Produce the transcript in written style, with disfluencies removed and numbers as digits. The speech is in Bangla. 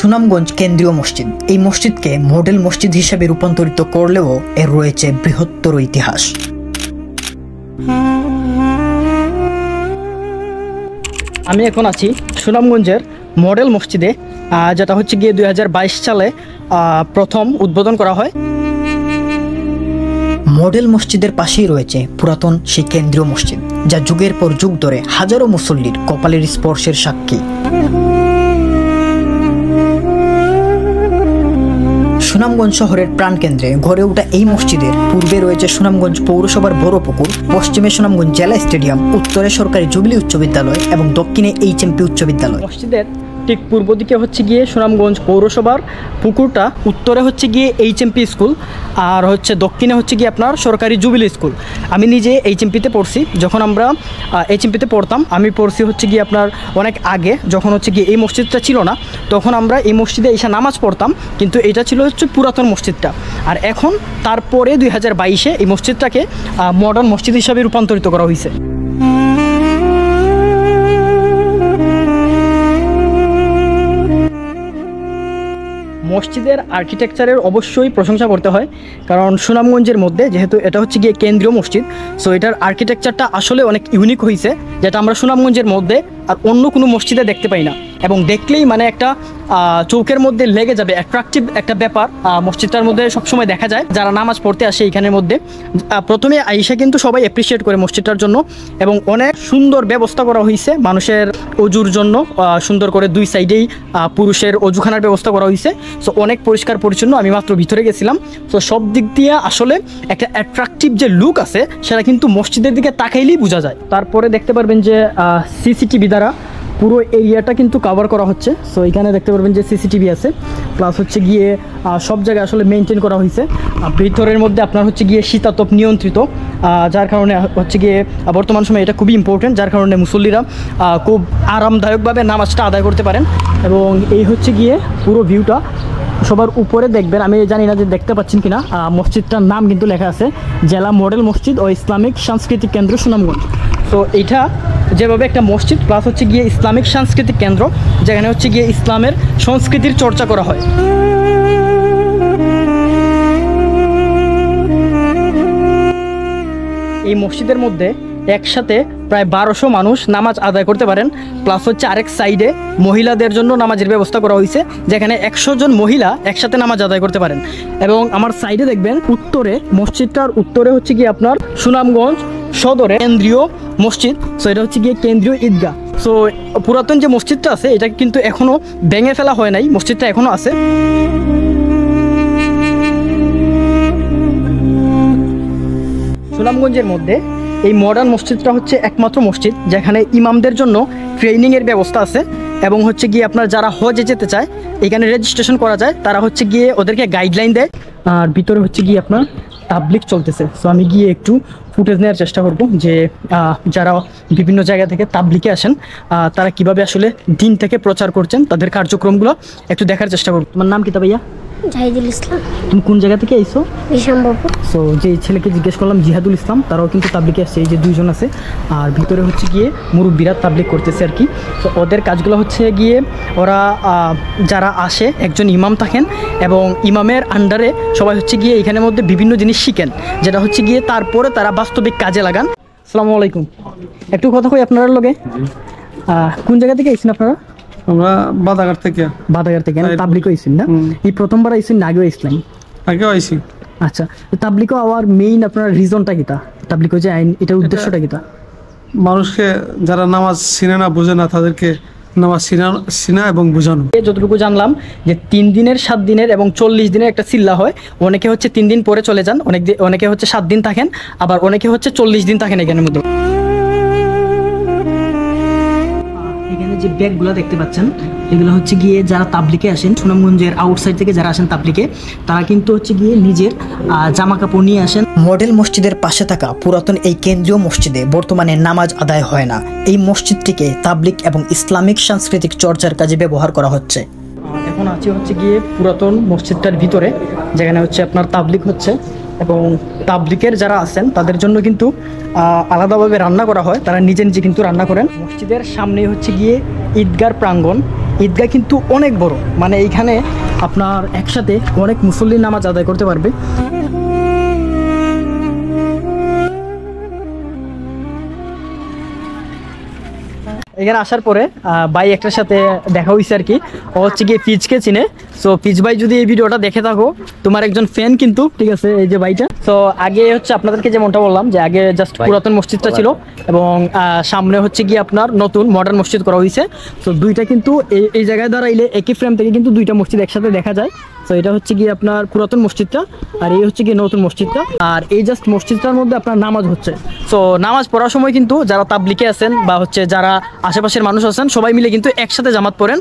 সুনামগঞ্জ কেন্দ্রীয় মসজিদ এই মসজিদকে মডেল মসজিদ হিসেবে রূপান্তরিত করলেও এর রয়েছে বৃহত্তর ইতিহাস। আমি এখন আছি সুনামগঞ্জের মডেল মসজিদে, যেটা হচ্ছে গিয়ে 2022 সালে প্রথম উদ্বোধন করা হয়। মডেল মসজিদের পাশেই রয়েছে পুরাতন সেই কেন্দ্রীয় মসজিদ, যা যুগের পর যুগ ধরে হাজারো মুসল্লির কপালের স্পর্শের সাক্ষী। সুনামগঞ্জ শহরের প্রাণকেন্দ্রে গড়ে ওঠা এই মসজিদের পূর্বে রয়েছে সুনামগঞ্জ পৌরসভার বড় পুকুর, পশ্চিমে সুনামগঞ্জ জেলা স্টেডিয়াম, উত্তরে সরকারি জুবিলি উচ্চ বিদ্যালয় এবং দক্ষিণে এইচএমপি উচ্চ বিদ্যালয়। মসজিদের ঠিক পূর্ব দিকে হচ্ছে গিয়ে সুনামগঞ্জ পৌরসভার পুকুরটা, উত্তরে হচ্ছে গিয়ে এইচএমপি স্কুল, আর হচ্ছে দক্ষিণে হচ্ছে গিয়ে আপনার সরকারি জুবিলি স্কুল। আমি নিজে এইচএমপিতে পড়ছি। যখন আমরা এইচএমপিতে পড়তাম, আমি পড়ছি হচ্ছে গিয়ে আপনার অনেক আগে, যখন হচ্ছে গিয়ে এই মসজিদটা ছিল না, তখন আমরা এই মসজিদে এসে নামাজ পড়তাম, কিন্তু এটা ছিল হচ্ছে পুরাতন মসজিদটা। আর এখন তারপরে 2022-এ এই মসজিদটাকে মডার্ন মসজিদ হিসাবে রূপান্তরিত করা হয়েছে। মসজিদের আর্কিটেকচারের অবশ্যই প্রশংসা করতে হয়, কারণ সুনামগঞ্জের মধ্যে যেহেতু এটা হচ্ছে গিয়ে কেন্দ্রীয় মসজিদ, সো এটার আর্কিটেকচারটা আসলে অনেক ইউনিক হয়েছে, যেটা আমরা সুনামগঞ্জের মধ্যে আর অন্য কোনো মসজিদে দেখতে পাই না। এবং দেখলেই মানে একটা চৌকের মধ্যে লেগে যাবে, অ্যাট্রাকটিভ একটা ব্যাপার মসজিদটার মধ্যে সবসময় দেখা যায়। যারা নামাজ পড়তে আসে এইখানের মধ্যে প্রথমে আইসা কিন্তু সবাই অ্যাপ্রিসিয়েট করে মসজিদটার জন্য, এবং অনেক সুন্দর ব্যবস্থা করা হয়েছে মানুষের অজুর জন্য। সুন্দর করে দুই সাইডেই পুরুষের অজুখানার ব্যবস্থা করা হয়েছে, সো অনেক পরিষ্কার পরিচ্ছন্ন। আমি মাত্র ভিতরে গেছিলাম, তো সব দিক দিয়ে আসলে একটা অ্যাট্রাকটিভ যে লুক আছে সেটা কিন্তু মসজিদের দিকে তাকাইলেই বোঝা যায়। তারপরে দেখতে পারবেন যে সিসিটিভি দ্বারা পুরো এরিয়াটা কিন্তু কভার করা হচ্ছে। সো এখানে দেখতে পারবেন যে সিসিটিভি আছে, প্লাস হচ্ছে গিয়ে সব জায়গায় আসলে মেনটেন করা হয়েছে। ভিতরের মধ্যে আপনার হচ্ছে গিয়ে শীতাতপ নিয়ন্ত্রিত, যার কারণে হচ্ছে গিয়ে বর্তমান সময়ে এটা খুবই ইম্পর্টেন্ট, যার কারণে মুসল্লিরা খুব আরামদায়কভাবে নামাজটা আদায় করতে পারেন। এবং এই হচ্ছে গিয়ে পুরো ভিউটা সবার উপরে দেখবেন। আমি জানি না যে দেখতে পাচ্ছেন কিনা, মসজিদটার নাম কিন্তু লেখা আছে জেলা মডেল মসজিদ ও ইসলামিক সাংস্কৃতিক কেন্দ্র সুনামগঞ্জ। তো এইটা যেভাবে একটা মসজিদ প্লাস হচ্ছে গিয়ে ইসলামিক সাংস্কৃতিক কেন্দ্র, যেখানে হচ্ছে গিয়ে ইসলামের সংস্কৃতির চর্চা করা হয়। এই মসজিদের মধ্যে একসাথে প্রায় 1200 মানুষ নামাজ আদায় করতে পারেন। প্লাস হচ্ছে আরেক সাইডে মহিলাদের জন্য নামাজের ব্যবস্থা করা হয়েছে, যেখানে 100 জন মহিলা একসাথে নামাজ আদায় করতে পারেন। এবং আমার সাইডে দেখবেন উত্তরে, মসজিদটার উত্তরে হচ্ছে গিয়ে আপনার সুনামগঞ্জ সদরে কেন্দ্রীয় মসজিদ। সো এটা হচ্ছে গিয়ে কেন্দ্রীয় ঈদগাহ। সো পুরাতন যে মসজিদটা আছে এটা কিন্তু এখনও ভেঙে ফেলা হয় নাই, মসজিদটা এখনও আছে। সুনামগঞ্জের মধ্যে এই মডার্ন মসজিদটা হচ্ছে একমাত্র মসজিদ যেখানে ইমামদের জন্য ট্রেনিংয়ের ব্যবস্থা আছে, এবং হচ্ছে গিয়ে আপনার যারা হজে যেতে চায় এখানে রেজিস্ট্রেশন করা যায়, তারা হচ্ছে গিয়ে ওদেরকে গাইডলাইন দেয়। আর ভিতরে হচ্ছে গিয়ে আপনার তাবলিগ চলতেছে। সো আমি গিয়ে একটু ফুটেজ নেওয়ার চেষ্টা করব যে যারা বিভিন্ন জায়গা থেকে তাবলিগে আসেন তারা কিভাবে আসলে দিন থেকে প্রচার করছেন, তাদের কার্যক্রমগুলো একটু দেখার চেষ্টা করব। তোমার নাম কি তা ভাইয়া? জাহিদুল ইসলাম। তুমি কোন জায়গা থেকে আইছো? বিশামবাবু। সো যে ছেলেকে জিজ্ঞেস করলাম জিহাদুল ইসলাম, তারাও কিন্তু তাবলিগে আসছে, এই যে দুইজন আছে। আর ভিতরে হচ্ছে গিয়ে মুরব্বিরা তাবলিগ করতেছে আর কি। তো ওদের কাজগুলো হচ্ছে গিয়ে ওরা যারা আসে একজন ইমাম থাকেন, এবং ইমামের আন্ডারে সবাই হচ্ছে গিয়ে এখানের মধ্যে বিভিন্ন জিনিস শিখেন, যেটা হচ্ছে গিয়ে তারপরে তারা বাস্তবিক কাজে লাগান। আসসালামু আলাইকুম, একটু কথা কই আপনার লগে। কোন জায়গা থেকে আইছেন আপনারা? আমরা বাদাঘাট থেকে। বাদাঘাট থেকে তাবলিগ আইছেন না? এই প্রথমবার আইছেন না আগেও আইছিলেন? আগেও আইছি। আচ্ছা, তাবলিগও আওয়ার মেইন আপনার রিজনটা কিটা? তাবলিগ যে আইন, এটার উদ্দেশ্যটা কিটা? মানুষকে যারা নামাজ চিনে না, বুঝে না, তাদেরকে নামাজ চিনা এবং বোঝানো। যতটুকু জানলাম যে 3 দিনের, 7 দিনের এবং 40 দিনের একটা চিল্লা হয়। অনেকে হচ্ছে 3 দিন পরে চলে যান, অনেকে হচ্ছে 7 দিন থাকেন, আবার অনেকে হচ্ছে 40 দিন থাকেন এখানের মধ্যে। এখানে যে ব্যাগগুলো দেখতে পাচ্ছেন এগুলো হচ্ছে গিয়ে যারা তাবলিগে আসেন, সুনামগঞ্জের আউটসাইড থেকে যারা আসেন তাবলিগে, তারা কিন্তু হচ্ছে গিয়ে নিজের জামা কাপড় নিয়ে আসেন। মডেল মসজিদের পাশে থাকা পুরাতন এই কেন্দ্রীয় মসজিদে বর্তমানে নামাজ আদায় হয় না। এই মসজিদটিকে তাবলিগ এবং ইসলামিক সাংস্কৃতিক চর্চার কাজে ব্যবহার করা হচ্ছে। এখন আছি হচ্ছে গিয়ে পুরাতন মসজিদটার ভিতরে, যেখানে হচ্ছে আপনার তাবলিগ হচ্ছে, এবং তাবলিগের যারা আছেন তাদের জন্য কিন্তু আলাদাভাবে রান্না করা হয়, তারা নিজে নিজে কিন্তু রান্না করেন। মসজিদের সামনেই হচ্ছে গিয়ে ঈদগার প্রাঙ্গণ। ঈদগাহ কিন্তু অনেক বড়, মানে এইখানে আপনার একসাথে অনেক মুসল্লির নামাজ আদায় করতে পারবে। এখানে আসার পরে ভাই একটার সাথে দেখা হয়েছে আর কি, ও হচ্ছে গিয়ে ফিজকে চিনে। সো ফিজ ভাই যদি এই ভিডিওটা দেখে থাকো, তোমার একজন ফ্যান কিন্তু, ঠিক আছে, এই যে ভাইটা। তো আগে হচ্ছে আপনাদেরকে যেমনটা বললাম যে আগে জাস্ট পুরাতন মসজিদটা ছিল এবং সামনে হচ্ছে গিয়ে আপনার নতুন মডার্ন মসজিদ করা হয়েছে। তো দুইটা কিন্তু এই জায়গায় দাঁড়াইলে একই ফ্রেম থেকে কিন্তু দুইটা মসজিদ একসাথে দেখা যায়। তো এটা হচ্ছে গিয়ে আপনার পুরাতন মসজিদটা আর এই হচ্ছে গিয়ে নতুন মসজিদটা, আর এই জাস্ট মসজিদটার মধ্যে আপনার নামাজ হচ্ছে। সো নামাজ পড়ার সময় কিন্তু যারা তাবলিকে আছেন বা হচ্ছে যারা আশেপাশের মানুষ আছেন সবাই মিলে কিন্তু একসাথে জামাত পড়েন।